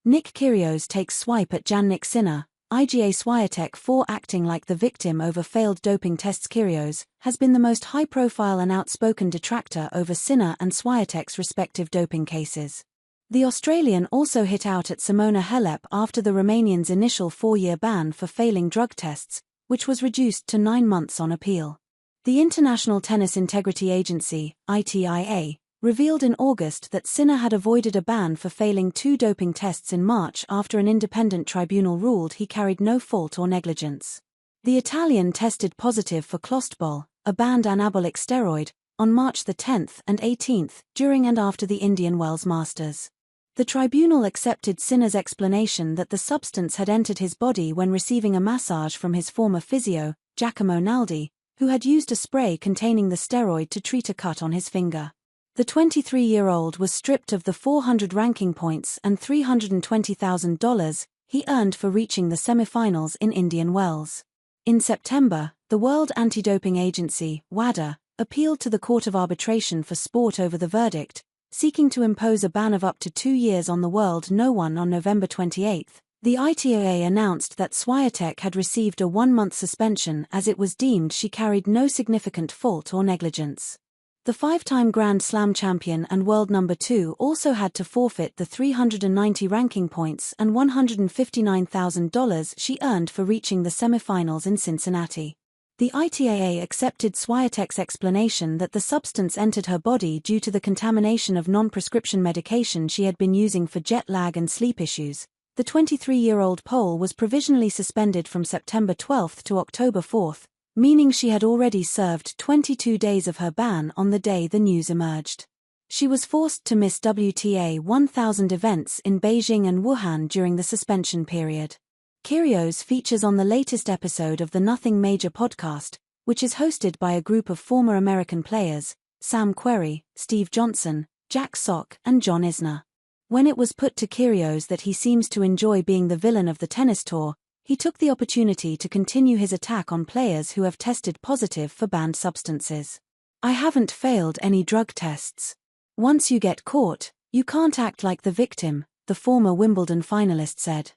Nick Kyrgios takes swipe at Jannik Sinner. Iga Swiatek for acting like the victim over failed doping tests. Kyrgios has been the most high-profile and outspoken detractor over Sinner and Swiatek's respective doping cases. The Australian also hit out at Simona Halep after the Romanian's initial 4-year ban for failing drug tests, which was reduced to 9 months on appeal. The International Tennis Integrity Agency, ITIA, revealed in August that Sinner had avoided a ban for failing 2 doping tests in March after an independent tribunal ruled he carried no fault or negligence. The Italian tested positive for clostebol, a banned anabolic steroid, on March 10 and 18 during and after the Indian Wells Masters. The tribunal accepted Sinner's explanation that the substance had entered his body when receiving a massage from his former physio, Giacomo Naldi, who had used a spray containing the steroid to treat a cut on his finger. The 23-year-old was stripped of the 400 ranking points and $320,000 he earned for reaching the semifinals in Indian Wells. In September, the World Anti-Doping Agency, WADA, appealed to the Court of Arbitration for Sport over the verdict, seeking to impose a ban of up to 2 years on the world no one. On November 28, the ITIA announced that Swiatek had received a 1-month suspension as it was deemed she carried no significant fault or negligence. The 5-time Grand Slam champion and world number 2 also had to forfeit the 390 ranking points and $159,000 she earned for reaching the semifinals in Cincinnati. The ITAA accepted Swiatek's explanation that the substance entered her body due to the contamination of non-prescription medication she had been using for jet lag and sleep issues. The 23-year-old Pole was provisionally suspended from September 12 to October 4, meaning she had already served 22 days of her ban on the day the news emerged. She was forced to miss WTA 1000 events in Beijing and Wuhan during the suspension period. Kyrgios features on the latest episode of the Nothing Major podcast, which is hosted by a group of former American players, Sam Querrey, Steve Johnson, Jack Sock, and John Isner. When it was put to Kyrgios that he seems to enjoy being the villain of the tennis tour, he took the opportunity to continue his attack on players who have tested positive for banned substances. "I haven't failed any drug tests. Once you get caught, you can't act like the victim," the former Wimbledon finalist said.